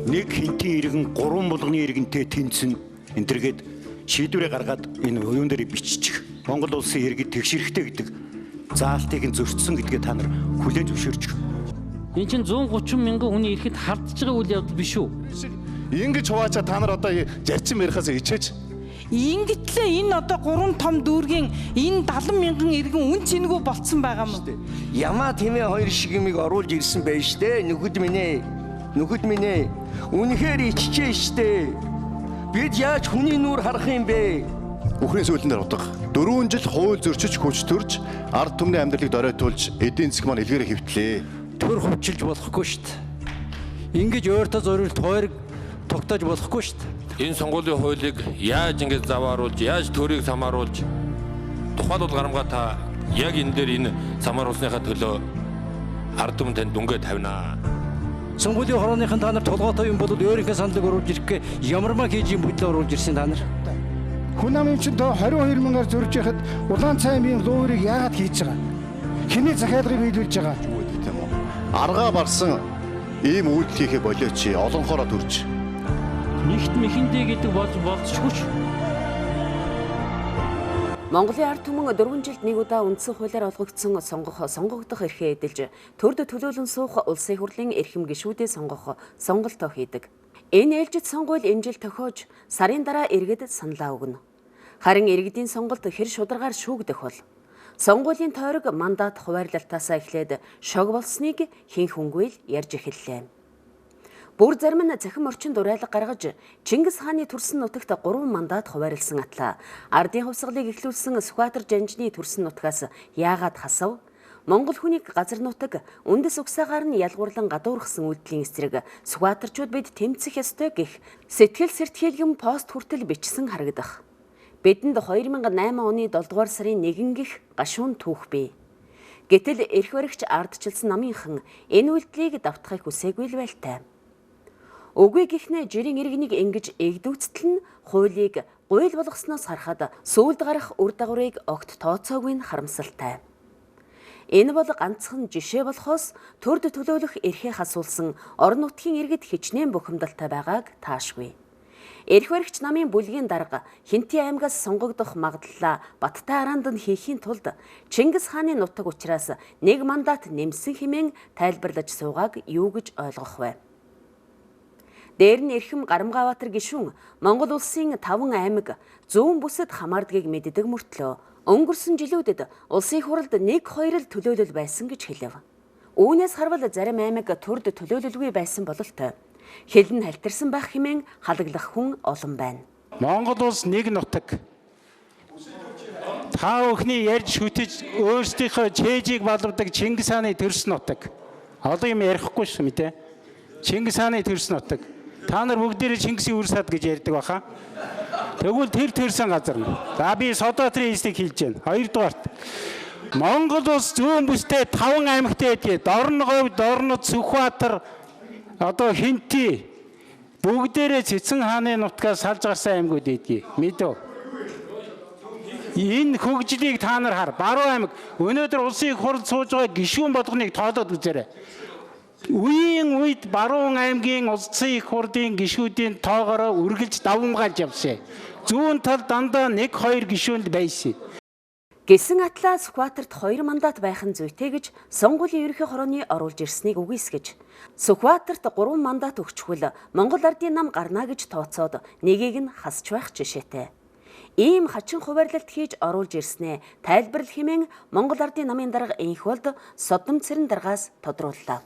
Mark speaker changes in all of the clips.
Speaker 1: Нэг хинтийн иргэн 3 булганы иргэнтэй тэнцэн энтергээд шийдвэрээ гаргаад энэ юун дээр биччих. Монгол улсын иргэд тэгшэрхтэй гэдэг заалтыг нь зөрчсөн гэдгээ та нар хүлээн зөвшөөрч.
Speaker 2: Энэ чинь 130 мянган хүний ирэхэд хардж байгаа үйл явдал биш үү?
Speaker 3: Ингэж хуваачаа та нар одоо зарчим ярихаас ичээж.
Speaker 4: Ингэтлээ энэ одоо 3 том дүүргийн энэ 70 мянган иргэн үн цэнэгүй болцсон байгаа юм.
Speaker 5: Ямаа тэмээ хоёр шиг юмыг оруулж ирсэн байж штэ. Нүхэд минь ээ. Үнэхээр иччихээ штэ. Бид яаж хүний нүур харах юм бэ?
Speaker 3: Үхрийн сүүлэн дээр утга 4 жил хууль зөрчиж хүч төрж ард түмний амьдралыг доройтуулж эдийн засаг маань илгээрээ хэвтлээ.
Speaker 6: Төр хувьчилж болохгүй шүү дээ. Ингэж өөртөө зориулт хоёрыг тогтоож болохгүй шүү дээ.
Speaker 7: Энэ сонгуулийн хуулийг яаж ингэж завааруулж, яаж төрийг самааруулж тухайлбал гарамгаа та яг энэ дээр энэ самааруулсныхаа төлөө ард түмэн танд дүнгээ тавина.
Speaker 6: Сонгуулийн хорооныхын та нар толгойтой юм бол өөрийнхөө саналыг оруулж ирэхээ ямармаа хийж юм бүтлээ оруулж ирсэн та нар.
Speaker 8: Хүн амын чинь 22 мянгаар зөрж яхад улаан цай амын луурыг яагаад хийж байгаа? Хэний захиалгыг биелүүлж байгаа?
Speaker 3: Аргаа барсан ийм үйлдэл хийхэ болооч олонхороо төрж.
Speaker 2: Нэгт мэхэндээ гэдэг болцчихгүй ч.
Speaker 9: Монголын ард түмэн 4 жилд нэг удаа үндсэн хуулиар олгогдсон сонгогдох эрхээ эдэлж төрд төлөөлөн суух улсын хурлын эрхэм гишүүдээ сонгох сонголтоо хийдэг. Энэ ээлжид сонгуул энэ жил тохиож сарын дараа иргэд саналаа өгнө. Харин иргэдийн сонголт хэр шударгаар шүүгдэх бол сонгуулийн тойрог мандат хуваарлалтаасаа эхлээд шог болсныг хэн хүнгүй л ярьж эхэллээ. Бүр зарим нь цахим орчинд урайлга гаргаж Чингис хааны төрсөн нутагт 3 мандат хуваарлсан атлаа. Ардын хувьсгалыг эхлүүлсэн Сүхбаатар жанжны төрсөн нутгаас яагаад хасав? Монгол хүнийг газар нутаг үндэс угсаагаар нь ялгуурлан гадуурхсан үйлдэлийн эсрэг Сүхбаатарчууд бид тэмцэх ёстой гэх сэтгэл сэртхийлгэн пост хүртэл бичсэн харагдах. Бидэнд 2008 оны 7 дугаар сарын 1 гих гашуун түүх бий. Гэтэл эрх баригч ардчилсан намынхан энэ үйлдэлийг давтахыг хүсээгүй л байлтай. Үгүй гихнээ жирийн иргэнийг ингэж эгдүүцтэл нь хуулийг гуйл болгосноос харахад сүүлд гарах үр дагаврыг огт тооцоогүй нь харамсалтай. Энэ бол ганцхан жишээ болохоос төрд төлөөлөх эрхээ хасуулсан орон нутгийн иргэд хичнээн бухимдалтай байгааг таашгүй. Эрх баригч намын бүлгийн дарга Хинтээ аймгаас сонгогдох магадлалаа баттай араанд нь хийхийн тулд Чингис хааны нутаг учраас 1 мандат нэмсэн хэмээн тайлбарлаж суугааг юу гэж ойлгох вэ? Дээр нь эрхэм Гарамгаабаатар гишүүн Монгол улсын 5 аймаг зүүн бүсэд хамаардгийг мэддэг мөртлөө өнгөрсөн жилүүдэд улсын хурлд 1-2 л төлөөлөл байсан гэж хэлэв. Үүнээс харвал зарим аймаг төрд төлөөлөлгүй байсан бололтой хэлн халтарсан байх хэмээн халаглах хүн олон байна.
Speaker 8: Монгол улс нэг нутаг. Та бүхний ярьж шүтэж өөрсдийнхөө чэжийг балвардаг Чингис хааны төрс нутаг. Олон юм ярихгүй шүү мэдээ. Чингис хааны төрс нутаг. Та нар бүгдээрээ Чингисийн үр сад гэж ярьдаг баха. Тэгвэл тэр төрсэн газар нь. За би Содотрын эсийг хэлж байна. 2 дугаарт. Монгол улс зүүн бүстэй 5 аймагтай байдгийг Дорноговь, Дорнод, Сүхбаатар одоо Хинтээ бүгдээрээ Цэцэн хааны нутгаас салж гарсан аймагуд байдгийг мэдв. Энэ хөгжлийг та нар хар. Баруун аймаг өнөөдөр улсын их хурл сууж байгаа гишүүн болгоныг тоодоод үзээрэй. Үеийн үед баруун аймгийн улсын их хурлын гишүүдийн тоогоороо үргэлж давмгаалж явсан. Зүүн тал дандаа 1-2 гишүүнд байсан.
Speaker 9: Гэсэн атлаа Сүхбаатарт 2 мандат байх нь зүйтэй гэж сонгуулийн ерөнхий хорооны оруулж ирснийг үгүйсгэж Сүхбаатарт 3 мандат өгчхүүл Монгол ардын нам гарна гэж тооцоод нэгийг нь хасч байх жишээтэй. Ийм хачин хуваарлалт хийж оруулж ирснээ тайлбарлал хэмээн Монгол ардын намын дарга Энхболд Содом Цэрэн даргаас тодрууллаа.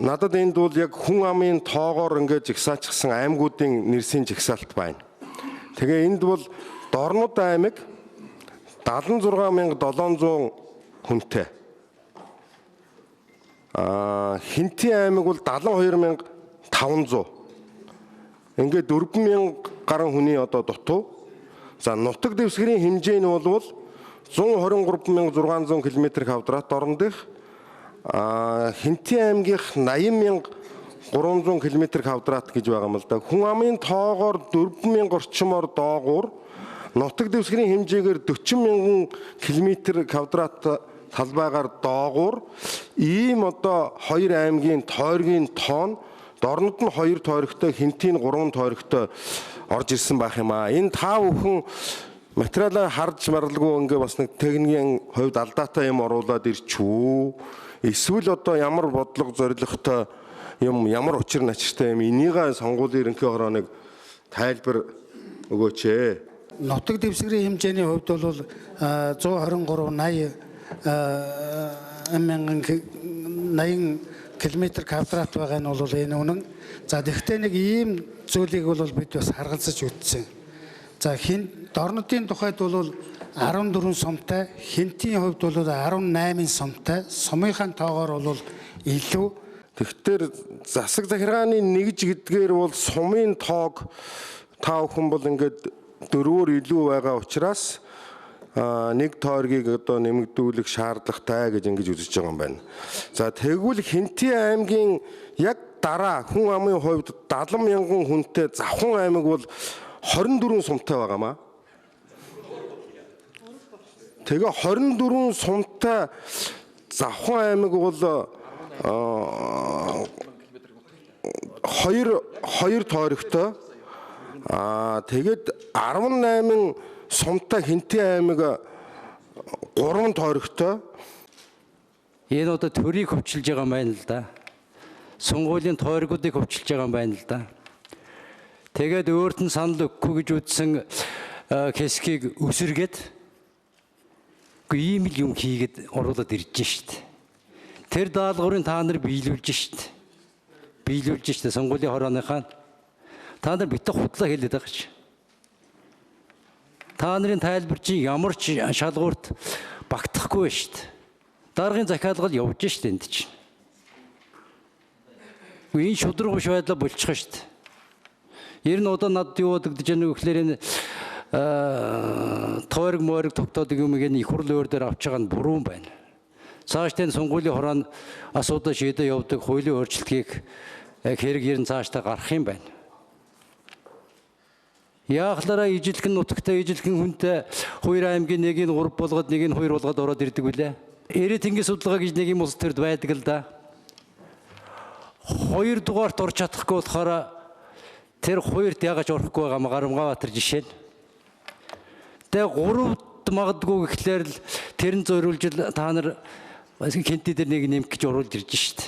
Speaker 10: Надад энд бол яг хүн амын тоогоор ингээд жигсаачсан аймагуудын нэрсийн жигсаалт байна. Тэгээ энд бол Дорнод аймаг 76700 хүнтэй. Хинтээ аймаг бол 72500. Ингээд 4000 гаруй хүний одоо дутуу. За нутаг дэвсгэрийн хэмжээ нь бол 123600 км², Дорнодынх Хинтээ аймгийнх 80300 км² гэж байгаа юм л да. Хүн амын тоогоор 4000 орчмоор доогуур нутаг дэвсгэрийн хэмжээгээр 40,000 км² талбайгаар доогуур ийм одоо 2 аймгийн тойргийн тоон дорнод нь 2 тойрогтой хинтийн 3 тойрогтой орж ирсэн байх юм аа. Энэ та бүхэн материалаа харж маралгүй ингээ бас нэг техникийн хувьд алдаатай юм оруулаад ирчүү. Эсвэл одоо ямар бодлого зорилготой юм, ямар учир начиртай юм энийг сонгуулийн ерөнхий хорооны тайлбар өгөөч ээ.
Speaker 11: Нутаг дэвсгэрийн хэмжээний хувьд бол 123 80 км квадрат байгаа нь бол энэ үнэн. За тэгвэл нэг ийм зүйлийг бол бид бас харгалзаж үзсэн. За дорнодын тухайд бол 14 сумтай, хинтийн хувьд бол 18 сумтай, сумынхаа тоогоор бол илүү.
Speaker 10: Тэгэхээр засаг захиргааны нэгж гэдгээр бол сумын тоог та бүхэн бол ингээд 4-өөр илүү байгаа учраас нэг тойргийг одоо нэмэгдүүлэх шаардлагатай гэж ингэж үзэж байгаа юм байна. За тэгвэл Хинтийн аймгийн яг дараа хүн амын хувьд 70 мянган хүнтэй Завхан аймаг бол 24 сумтай байгаамаа. Тэгээ 24 сумтай Завхан аймаг бол 2 тойрогтой. Тэгээд 18 сумтай Хинтийн аймаг 3 тойрогтой.
Speaker 6: Энэ одоо төрийг хөвчилж байгаа юм байна л да. Сонгуулийн тойргуудыг хөвчилж байгаа юм байна л да. Тэгээд өөрт нь санал өгөхгүй гэж үзсэн хэсгийг өсөргээд ийм л юм хийгээд оруулаад ирж шít. Тэр даалгаврыг та нар биелүүлж шít. Биелүүлж шít сонгуулийн хорооныхаа та нар битээ худлаа хэлээд байгаа ч. Та нарын тайлбар чинь ямар ч шалгуурт багтахгүй шít. Даргын захиалгал явж шít энд чинь. Энэ шудраг биш байдлаа болчих шít. Ер нь одоо надад юу бодогдож байна вэ гэхээр энэ тойрог мориг тогтоодог юм гээ их хурл өөр дээр авч байгаа нь буруу юм байна. Цаашдаа сонгуулийн хороо нь асуудал шийдэ явдаг хуулийн өөрчлөлтийг хэрэг ер нь цаашдаа гарах юм байна. Яахлаараа ижилхэн нутагтай ижилхэн хүнтэй 2 аймгийн нэг нь 3 болгоод нэг нь 2 болгоод ороод ирдэг үлээ. Эрэ тэнгис судалгаа гэж нэг юм улс төрд байдаг л да. 2 дугаарт орж чадахгүй болохоор тэр 2-т яагаад орохгүй байгаа Гарамгаабатар жишээ нь. Тэгээ 3-т магадгүй гэхлээр л тэрэн зориулж та нар Хинтийн дээр нэг нэмэх гэж оруулж ирж шít.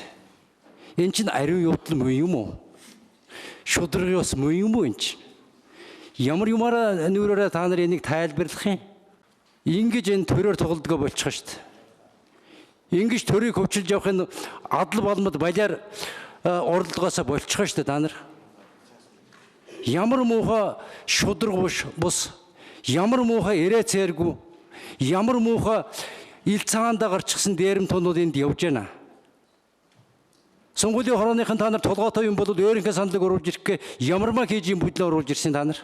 Speaker 6: Энэ чинь ариун явдал муу юм уу? Шудрагын ус муу юм уу энэ чинь? Ямар юмараа нүрээрээ та нар энийг тайлбарлах юм? Ингэж энэ төрөөр тоглодгоо болчих шít. Ингэж төрийг хөвчилж явахын адал балмад балиар оролдогоосоо болчих шít та нар. Ямар муухай шудраг бус, ямар муухай ирээ цээргүй, ямар муухай ил цагаандаа гарчихсан дээрэм тунууд энд явж байна. Сонгуулийн хорооныхын та нар толгойтой юм бол өөрийнхөө саналыг оруулж ирэхгээ ямармаа хийж юм бүдлээ оруулж ирсэн та нар.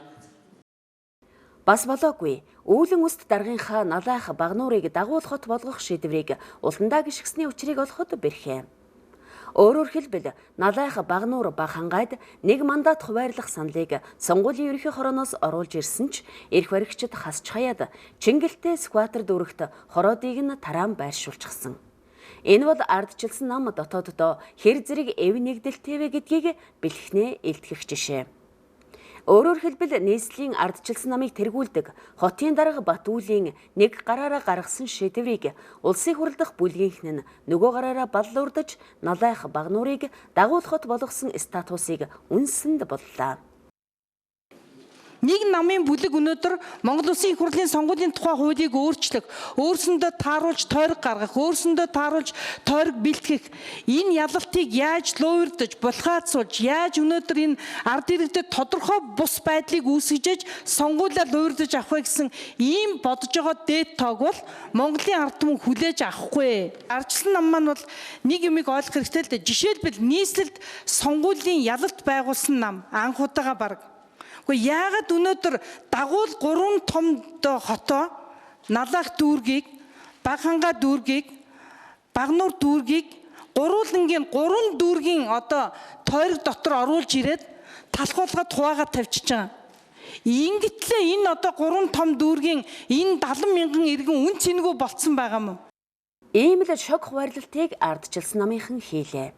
Speaker 9: Бас болоогүй. Үүлэн үст даргынхаа налайх багнуурыг дагуулхот болгох шийдвэрийг уландаа гიშгсний учрыг олоход бэрхээ. Өөрөөр хэлбэл налайх багнуур баг хангайд нэг мандат хуваарлах саналыг сонгуулийн ерөнхий хорооноос оруулж ирсэн ч эрх баригчид хасч хаяад Чингэлтэй скватер дүүрэгт хороодыг нь тараан байршуулчихсан. Энэ бол ардчилсан нам дотооддоо хэр зэрэг эв нэгдэлтэйвэ гэдгийг бэлхнээ илтгэх жишээ. Өөрөөр хэлбэл нийслэлийн ардчилсан намыг тэргүүлдэг хотын дарга Батүүлийн нэг гараараа гаргасан шийдвэрийг улсын хурал дахь бүлгийнхэн нь нөгөө гараараа баллуурдаж налайх багнуурыг дагуулхот болгосон статусыг үнсэнд боллоо.
Speaker 4: Нэг намын бүлэг өнөөдөр Монгол Улсын их хурлын сонгуулийн тухай хуулийг өөрчлөх, өөрсөндөө тааруулж тойрог гаргах, өөрсөндөө тааруулж тойрог бэлтгэх, энэ ялалтыг яаж луурдаж, булхаацуулж, яаж өнөөдөр энэ ард иргэдэд тодорхой бус байдлыг үүсгэж сонгуулиар луурдаж авах гэсэн ийм бодож байгаа дээд тоог бол Монголын ард түмэн хүлээж авахгүй. Ардчилсан нам маань бол нэг юмыг ойлгох хэрэгтэй л дээ. Жишээлбэл нийслэлд сонгуулийн ялалт байгуулсан нам анх удаага баг. Яагаад өнөөдөр дагуул 3 том хотоо налайх дүүргийг, Багхангаа дүүргийг, Багнуур дүүргийг гурвуулангийн 3 дүүргийн одоо тойрог дотор оруулж ирээд талхуулгаад хуваагаад тавьчихж байгаа. Ингэтлээ энэ одоо 3 том дүүргийн энэ 70 мянган иргэн үн цэнэгүй болцсон байгаа юм.
Speaker 9: Ийм л шог хуваарлалтыг ардчилсан намынхан хийлээ.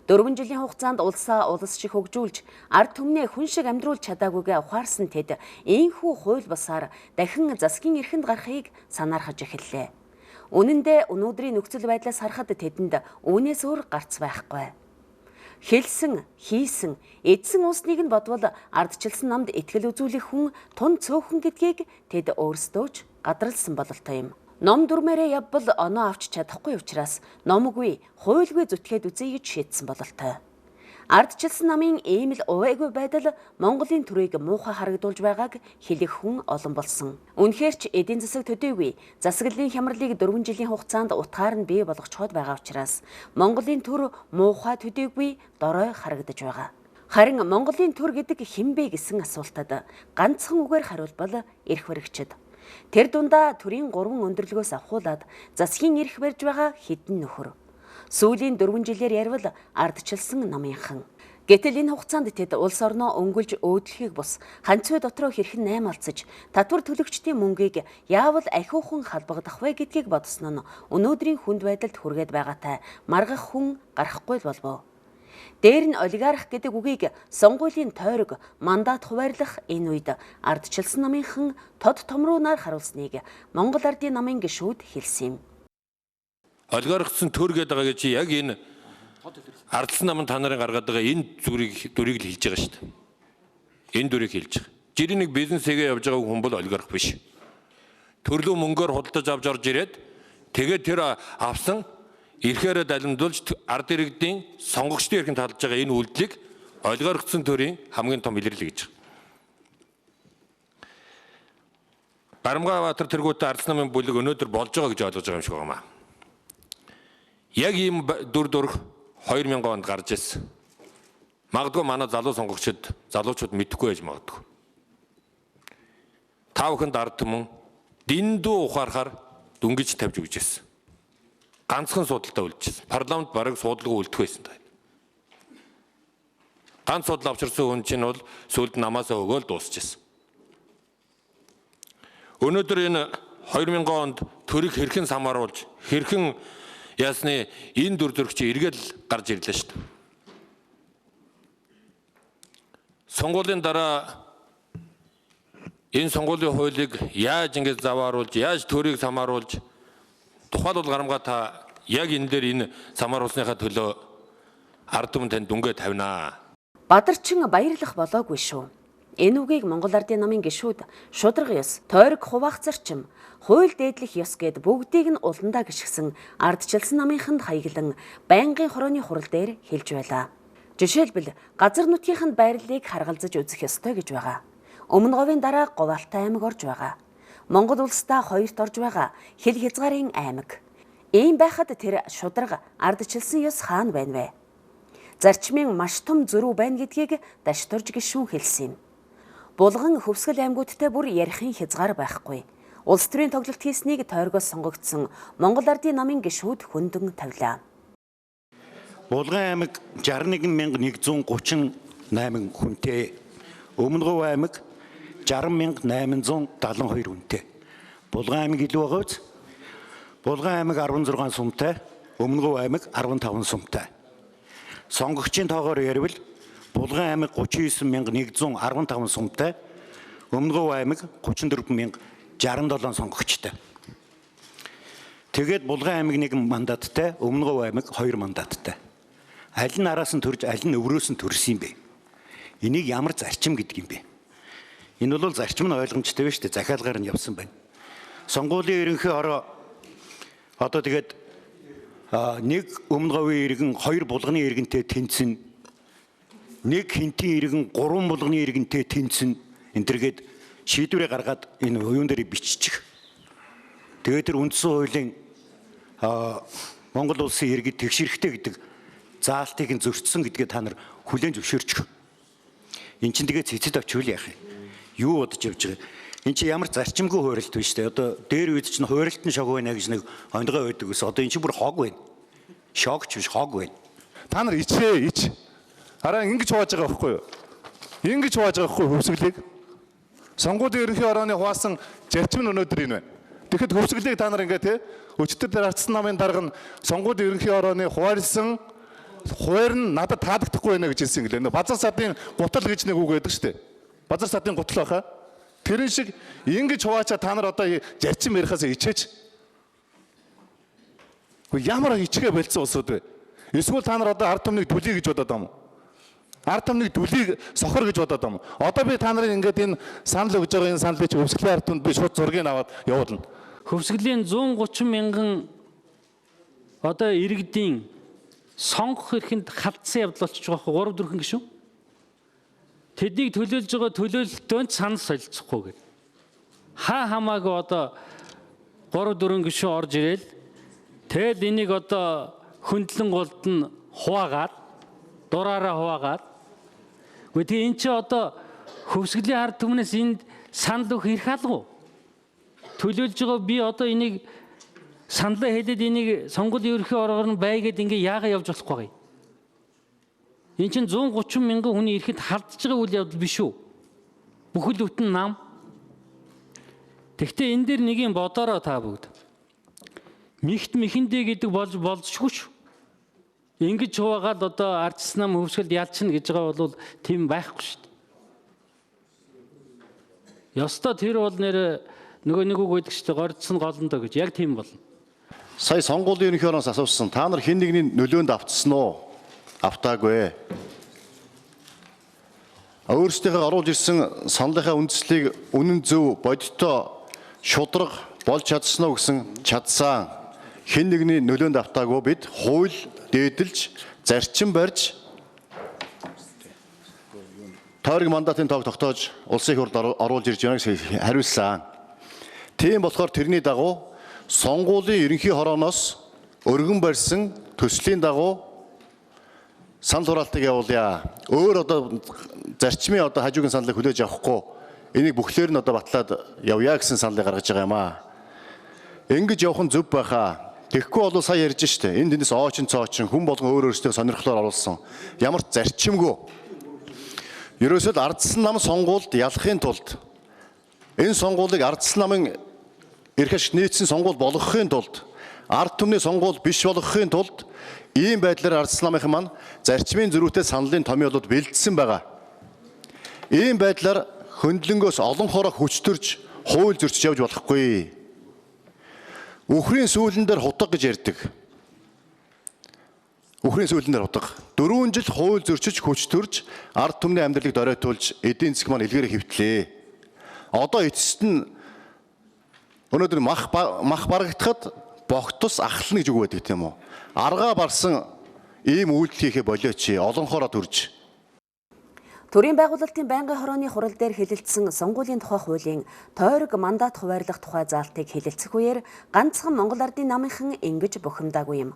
Speaker 9: 4 жилийн хугацаанд улсаа улс шиг хөгжүүлж, ард түмнээ хүн шиг амьдруулж чадаагүйгээ ухаарсан тэд ийхүү хууль бусаар дахин засгийн эрхэнд гарахыг санаархаж эхэллээ. Үнэн дээр өнөөдрийн нөхцөл байдлаас харахад тэдэнд үүнээс өөр гарц байхгүй. Хэлсэн, хийсэн, эдсэн усныг нь бодвол ардчилсан намд итгэл үзүүлэх хүн тун цөөхөн гэдгийг тэд өөрсдөө ч гадралсан бололтой юм. Ном дүрмээрээ явбал оноо авч чадахгүй учраас номгүй, хуульгүй зүтгээд үзье гэж шийдсэн бололтой. Ардчилсан намын ийм л увайгүй байдал Монголын төрийг муухай харагдуулж байгааг хэлэх хүн олон болсон. Үнэхээр ч эдийн засаг төдийгүй засаглалын хямралыг 4 жилийн хугацаанд утгаар нь бий болгочход байгаа учраас Монголын төр муухай төдийгүй дорой харагдаж байгаа. Харин Монголын төр гэдэг хэн бэ гэсэн асуултад ганцхан үгээр хариулбал эрх баригчид. Тэр дундаа төрийн 3 өндөрлгөөс авахуулаад засгийн эрх барьж байгаа хэдэн нөхөр. Сүүлийн 4 жилээр ярил ардчилсан намынхан. Гэтэл энэ хугацаанд тэд улс орноо өнгөлж өөдлөхийг бус ханцвэ дотроо хэрхэн наймаалцаж татвар төлөгчдийн мөнгийг яавал ахиухан халбагдах вэ гэдгийг бодсон нь өнөөдрийн хүнд байдалд хүргээд байгаатай маргах хүн гарахгүй болов. Дээр нь олигарх гэдэг үгийг сонгуулийн тойрог мандат хуваарлах энэ үед ардчилсан намынхан тод томруунаар харуулсныг Монгол Ардын намын гишүүд хэлсэн юм.
Speaker 7: Олигархсан төр гэдэг байгаа чи яг энэ ардсан намын та нарын гаргаад байгаа энэ дүрийг л хэлж байгаа шүү дээ. Энэ дүрийг хэлж байгаа. Жирийн нэг бизнесээ явж байгаа хүн бол олигарх биш. Төрлөө мөнгөөр худалдаж авч орж ирээд тэгээд тэр авсан эрхээр далимдуулж ард иргэдийн сонгогчдын эрхэнд талж байгаа энэ үйлдэлийг олигархсан төрийн хамгийн том илэрлэл гэж байна. Барамгаабаатар тэргүүтээ ардсан намын бүлэг өнөөдөр болж байгаа гэж ойлгож байгаа юм шиг байна. Яг ийм дүр 2000 онд гарч ирсэн. Магадгүй манай залуучууд мэдэхгүй байж магадгүй. Та бүхэнд ард түмэн дэндүү ухаарахаар дүнгиж тавьж өгч ирсэн. Ганцхан судалтай үлдчихсэн. Парламент бараг судалгүй үлдэх байсан таа. Ганц судал авчирсан хүн чинь бол сүлд намаасаа өгөөл дуусчихсан. Өнөөдөр энэ 2000 онд төрийг хэрхэн самааруулж, хэрхэн ясны энэ дүр төрх чи эргэл гарч ирлээ шүү дээ. Сонгуулийн дараа энэ сонгуулийн хуулийг яаж ингэж завааруулж, яаж төрийг самааруулж тухайлбал гарамга та яг энэ дээр энэ самааруулсныхаа төлөө ард түмэн танд дүнгээ тавина.
Speaker 9: Бадарчин баярлах болоогүй шүү. Энэ үгийг Монгол Ардын намын гишүүд шударга ёс, тойрог хуваах зарчим, хууль дээдлэх ёс гэд бүгдийг нь уландаа гიშгсэн ардчилсан намынханд хаяглан байнгын хорооны хурал дээр хэлж байлаа. Жишээлбэл газар нутгийнханд байрлалыг харгалзаж үзэх ёстой гэж байгаа. Өмнө говийн дараа Говьалтай аймаг орж байгаа. Монгол улсдаа хоёрт орж байгаа Хэл хязгаарын аймаг. Ийм байхад тэр шударга ардчилсан ёс хаана байна вэ? Зарчмын маш том зөрүү байна гэдгийг дашторж гишүүн хэлсэн юм. Булган Хөвсгөл аймагуудтай бүр ярихын хязгаар байхгүй. Улс төрийн тоглолт хийснийг тойргоос сонгогдсон Монгол Ардын намын гишүүд хүндэн тавилаа.
Speaker 1: Булган аймаг 61138 хүнтэй. Өмнөговь аймаг 60872 хүнтэй. Булган аймаг илүү байгаа биз? Булган аймаг 16 сумтай, Өмнөговь аймаг 15 сумтай. Сонгогчийн тоогоор ярил Булган аймаг 39115 сумтай, Өмнөговь аймаг 34067 сонгогчтой. Тэгээд Булган аймаг 1 мандаттай, Өмнөговь аймаг 2 мандаттай. Аль нь араас нь төрж, аль нь өврөөс нь төрсөн юм бэ? Энийг ямар зарчим гэдэг юм бэ? Энэ бол зарчим нь ойлгомжтой байна шүү дээ. Захиалгаар нь явсан байна. Сонгуулийн ерөнхий хороо одоо тэгээд нэг Өмнөговийн иргэн, 2 булганы иргэнтэй тэнцэн, нэг хинтийн иргэн, 3 булганы иргэнтэй тэнцэн энтергээд шийдвэрээ гаргаад энэ уюун дээр биччих. Тэгээд тэр үндсэн хуулийн Монгол улсын иргэд тэгшэрхтэй гэдэг заалтыг нь зөрчсөн гэдгээ та нар хүлээн зөвшөөрчих. Энд чинь тэгээд цэцэд очивол яах юм? Юу бодож явж байгаа? Энд чинь ямар зарчимгүй хуурилт биш үү? Одоо дээр үед чинь хуурилт нь шог байна гэж нэг ондгой байдаг ус. Одоо энэ чинь бүр хог байна. Шогч биш, хог байна.
Speaker 3: Та нар ич. Араа ингэж хувааж байгаа байхгүй юу? Ингэж хувааж байгаа байхгүй юу Хөвсгөлийг? Сонгуулийн ерөнхий хорооны хуваасан зарчим нь өнөөдөр энэ байна. Тэгэхэд хөвсгөлийг та нар ингээ те өчтөр дээр ардсан намын дарга нь сонгуулийн ерөнхий орооны хуваарлсан хуваар нь надад таалагдахгүй байна гэж хэлсэн гэлээ. Базар садын гутал гэж нэг үг байдаг шүү дээ. Базар садын гутал баха. Тэрэн шиг ингэж хуваачаа та нар одоо зарчим ярихаас ичээж. Гэхдээ ямар ичгээ болцсон улсууд вэ? Эсвэл та нар одоо ард түмнийг дүлий гэж бодоод байгаа юм уу? Ард түмнийг дүлийг сохор гэж бодоод байгаа юм уу? Одоо би та нарын ингээд энэ санал өгж байгаа энэ саналыг хөвсгөлийн ард түмэнд би шууд зургийг аваад явуулна.
Speaker 2: Хөвсгөлийн 130 мянган одоо иргэдийн сонгох эрхэнд халтсан явдал болчих жоохоо 3-4 гишүүн. Тэднийг төлөөлж байгаа төлөөлөлтөнд санал солилцохгүй гэдэг. Хамаагүй одоо 3-4 гишүүн орж ирэл тэгэл энийг одоо хөндлөн голд нь хуваагаад дураараа хуваагаад үгүй энэ чи одоо хөвсгөлийн ард түмнээс энд санал өгөх эрх алга уу? Төлөөлж байгаа би одоо энийг саналаа хэлээд энийг сонгуулийн ерөнхий оргоор нь байгээд ингээ яагаад явж болохгүй юм? Энэ чинь 130 мянган хүний эрхэнд халдж байгаа үйл явдал биш үү? Бүхэл бүтэн нам. Тэгвэл энэ дээр нэг юм бодороо та бүгд. Михт михэндээ гэдэг болзошгүй шүү. Ингэж хуваагаад одоо ардчсан нам хөвсгөлд ялчна гэж байгаа бол тийм байхгүй шүү дээ. Ёстой тэр бол нэр нөгөө нэг үг гэдэг чинь гордсон голондоо гэж яг тийм болно.
Speaker 3: Сая сонгуулийн ерөнхий ороноос асуусан. Та нар хэн нэгний нөлөөнд автсан уу? Автаагүй. Өөрсдийнхөө оруулж ирсэн саналынхаа үндслийг үнэн зөв бодиттой шударга болж чадсан уу гэсэн чадсан. Хэн нэгний нөлөөнд автаагүй бид хууль дээдэлж зарчим барьж тойрог мандатын тоог тогтоож улсын их хурлд оруулж ирж байна гэж хариулсан. Тийм болохоор тэрний дагуу сонгуулийн ерөнхий хорооноос өргөн барьсан төслийн дагуу санал хураалтыг явуулъя. Өөр одоо зарчмын одоо хажуугийн саналыг хүлээж авахгүй энийг бүхлээр нь одоо батлаад явъя гэсэн саналыг гаргаж байгаа юм аа. Ингэж явах нь зөв байхаа. Тэгэхгүй бол сая ярьж штэ. Энд тэндээс оочин цоочин хүн болгон өөр өөрсдөө сонирхлоор оруулсан. Ямар ч зарчимгүй. Ерөөсөө ардсан нам сонгуульд ялахын тулд энэ сонгуулийг ардсан намын эрх ашиг нийцсэн сонгуул болгохын тулд ард түмний сонгуул биш болгохын тулд ийм байдлаар ардсан намынхан маань зарчмын зөрүүтэй саналын томьёолууд бэлдсэн байгаа. Ийм байдлаар хөндлөнгөөс олон хороо хүчтөрж хууль зөрчиж явж болохгүй. Үхрийн сүүлэн дээр хутга гэж ярьдаг. Үхрийн сүүлэн дээр хутга. 4 жил хууль зөрчиж хүчтөрж ард түмний амьдралыг доройтуулж эдийн засаг маань илгээрээ хөвтлээ. Одоо эцэст нь өнөөдөр мах барагдахад богтус ахлна гэж үг байдаг тийм үү? Аргаа барсан ийм үйлдэл хийхэ болооч олон хороо төрж.
Speaker 9: Төрийн байгуулалтын байнгын хорооны хурал дээр хэлэлцсэн сонгуулийн тухай хуулийн тойрог мандат хуваарлах тухай заалтыг хэлэлцэх үеэр ганцхан Монгол Ардын намынхан ингэж бухимдаагүй юм.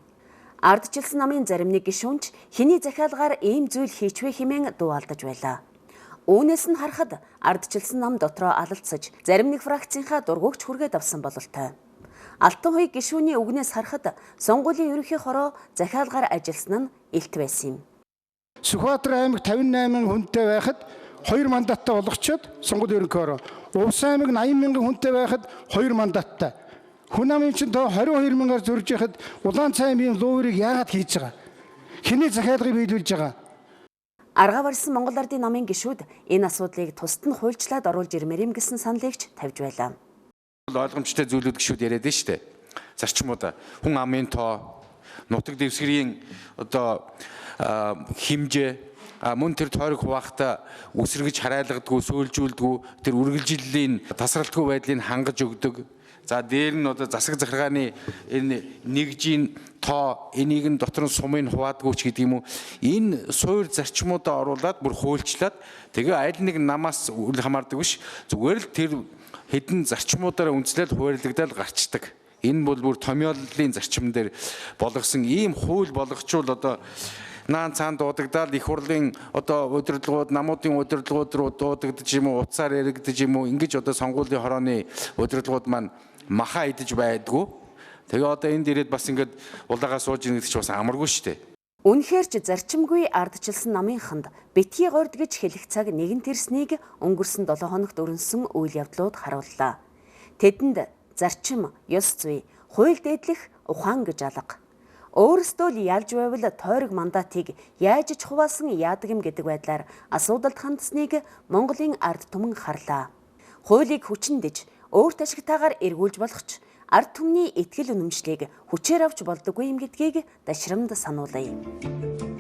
Speaker 9: Ардчилсан намын зарим нэг гишүүнч хэний захиалгаар ийм зүйл хийчвэ хэмээн дуу алдаж байлаа. Үүнээс нь харахад ардчилсан нам дотроо алалцаж зарим нэг фракцийнхаа дургугч хүргээд авсан бололтой. Алтан хуйг гишүүний үгнээс харахад сонгуулийн ерөнхий хороо захиалгаар ажилласан нь илт байсан юм.
Speaker 11: Сүхбаатар аймаг 58 хүнтэй байхад 2 мандаттай болгочоод сонгуулийн ерөнхий хороо. Увс аймаг 80 мянган хүнтэй байхад 2 мандаттай. Хүн амын чинь 22 мянгаар зөрж яхад улаан цайм ийм луурыг яагаад хийж байгаа? Хэний захиалгыг биелүүлж байгаа?
Speaker 9: Аргаа барьсан Монгол Ардын намын гишүүд энэ асуудлыг тусад нь хуульчлаад оруулж ирмээр юм гэсэн саналыг ч тавьж байлаа.
Speaker 12: Ойлгомжтой зүйлүүд гişүүд яриад нь штэ. Зарчмууд хүн амын тоо, нутаг дэвсгэрийн одоо хэмжээ мөн тэр тойрог хуваахта үсрэгж харайлгадгүй, сөөлжүүлдэггүй тэр үргэлжиллийн тасралтгүй байдлыг хангаж өгдөг. За дээр нь одоо засаг захиргааны энэ нэгжийн тоо энийг нь дотор нь сумын хуваадгүй ч гэдэг юм уу. Энэ суур зарчмуудаа оруулаад бүр хуульчлаад тэгээ аль нэг намаас үл хамаардаг биш. Зүгээр л тэр хэдэн зарчмуудаараа үндэслэл хуваарлагдаад гарчдаг. Энэ бол бүр томьёоллын зарчим дээр болгосон ийм хууль болгочвол одоо наан цаан дуудагдаад их хурлын одоо удирдлагууд намуудын удирдлагууд руу дуудагдаж юм уу утсаар яригдаж юм уу ингэж одоо сонгуулийн хорооны удирдлагууд маань маха идэж байдгүй. Тэгээ одоо энд ирээд бас ингээд улаагаа сууж ийн гэдэг чинь бас амаргүй шүү дээ.
Speaker 9: Үнэхээр ч зарчимгүй ардчилсан намынханд битгий горд гэж хэлэх цаг нэгэн тэрснийг өнгөрсөн 7 хоногт өрнсөн үйл явдлууд харууллаа. Тэдэнд зарчим, ёс зүй, хууль дээдлэх, ухаан гэж алга. Өөрсдөө л ялж байвал тойрог мандатыг яаж ч хуваасан яадаг юм гэдэг байдлаар асуудалд хандсныг Монголын ард түмэн харлаа. Хуулийг хүчиндэж, өөрт ашигтайгаар эргүүлж болох ч ард түмний итгэл үнэмшлийг хүчээр авч болдоггүй юм гэдгийг дашрамд сануулъя.